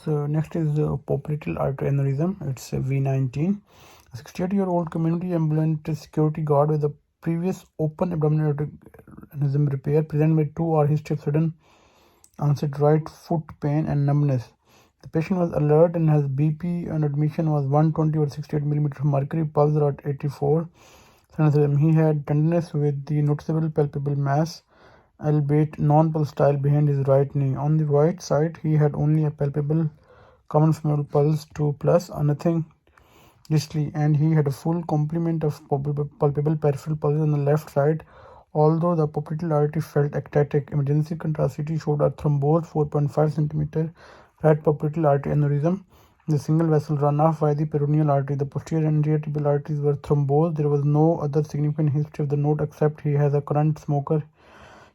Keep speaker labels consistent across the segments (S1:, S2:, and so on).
S1: So next is popliteal artery aneurysm. It's a V19. A 68-year-old community ambulant security guard with a previous open abdominal aortic aneurysm repair presented with 2-hour history of sudden onset right foot pain and numbness. The patient was alert and his BP on admission was 120 or 68 millimeters of mercury, pulse at 84. He had tenderness with the noticeable palpable mass, albeit non-pulsatile, behind his right knee. On the right side, he had only a palpable common femoral pulse 2 plus, nothing distally, and he had a full complement of palpable peripheral pulses on the left side. Although the popliteal artery felt ectatic, emergency contrast CT showed a thrombosed 4.5 cm right popliteal artery aneurysm. The single vessel run off via the peroneal artery. The posterior and rear tibial arteries were thrombosed. There was no other significant history of the note except he was a current smoker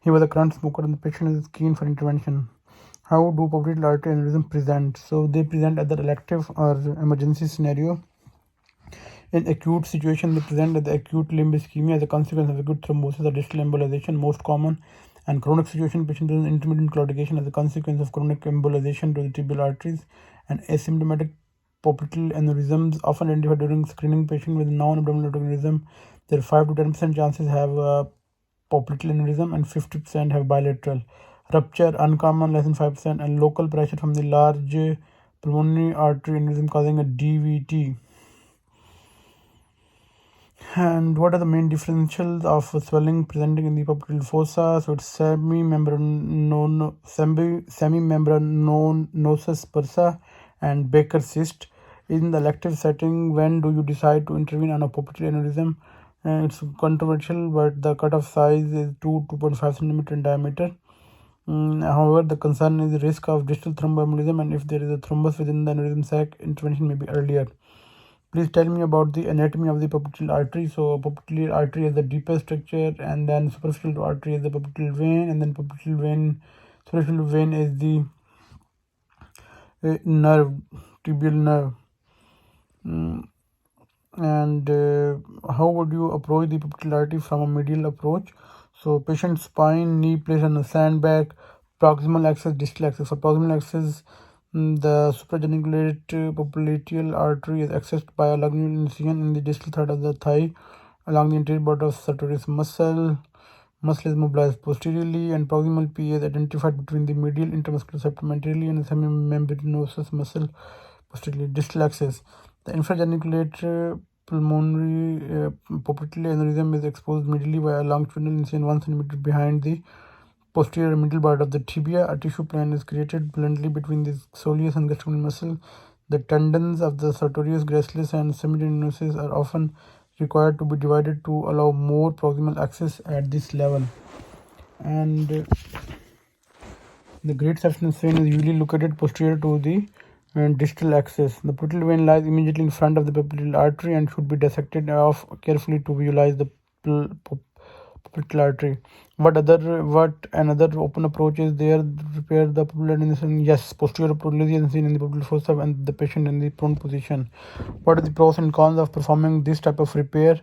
S1: and the patient is keen for intervention. How do popliteal artery aneurysm present? So they present either elective or emergency scenario. In acute situation, they present as the acute limb ischemia as a consequence of acute thrombosis or distal embolization, most common. And chronic situation, patient presents intermittent claudication as a consequence of chronic embolization to the tibial arteries. And asymptomatic popliteal aneurysms often identified during screening. Patient with non-abdominal aneurysm, there are 5 to 10% chances have popliteal aneurysm and 50% have bilateral. Rupture uncommon, less than 5%, and local pressure from the large pulmonary artery aneurysm causing a DVT. And what are the main differentials of swelling presenting in the popliteal fossa? So it's semimembranosus persa and Baker cyst. In the elective setting, when do you decide to intervene on a popliteal aneurysm? It's controversial, but the cutoff size is 2.5 cm in diameter. However, the concern is the risk of distal thromboembolism, and if there is a thrombus within the aneurysm sac, intervention may be earlier. Please tell me about the anatomy of the popliteal artery. So popliteal artery is the deepest structure, and then superficial artery is the popliteal vein, and then superficial vein is the nerve, tibial nerve. And how would you approach the popliteal artery from a medial approach? So patient spine, knee placed on a sandbag, proximal axis, distal axis. For proximal axis, the suprageniculate popliteal artery is accessed by a luminal incision in the distal third of the thigh along the anterior border of sartorius muscle. Muscle is mobilized posteriorly, and proximal PA is identified between the medial intermuscular septum anteriorly and the semimembranosus muscle posteriorly. Distal axis. The infrageniculate pulmonary popliteal aneurysm is exposed medially via a longitudinal incision 1 cm behind the posterior middle part of the tibia. A tissue plane is created bluntly between the soleus and gastrocnemius muscle. The tendons of the sartorius, gracilis, and semimembranosus are often required to be divided to allow more proximal access at this level. And the great septum vein is usually located posterior to the distal axis. The popliteal vein lies immediately in front of the popliteal artery and should be dissected off carefully to visualize the popliteal artery. What another open approach is there to repair the popliteal aneurysm? Yes, posterior prolapse is seen in the popliteal fossa and the patient in the prone position. What are the pros and cons of performing this type of repair?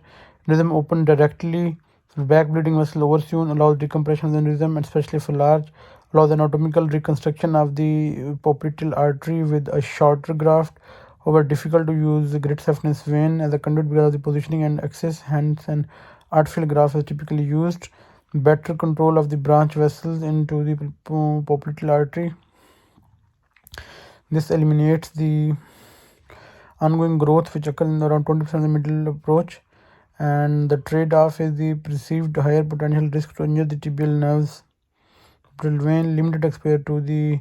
S1: Aneurysm open directly, back bleeding vessel oversewn, allows decompression of the aneurysm, and especially for large, allows anatomical reconstruction of the popliteal artery with a shorter graft. However, difficult to use the great saphenous vein as a conduit because of the positioning and access. Hence, an artificial graft is typically used. Better control of the branch vessels into the popliteal artery. This eliminates the ongoing growth which occurs in around 20% of the middle approach, and the trade-off is the perceived higher potential risk to injure the tibial nerves. Popliteal vein, limited exposure to the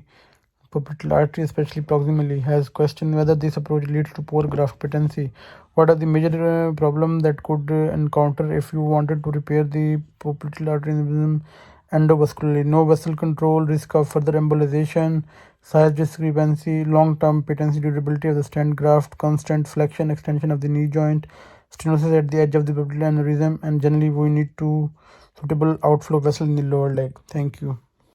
S1: popliteal artery, especially proximally, has questioned whether this approach leads to poor graft patency. What are the major problems that could encounter if you wanted to repair the popliteal artery aneurysm endovascularly? No vessel control, risk of further embolization, size discrepancy, long-term patency, durability of the stent graft, constant flexion, extension of the knee joint, stenosis at the edge of the popliteal aneurysm, and generally we need to suitable outflow vessel in the lower leg. Thank you.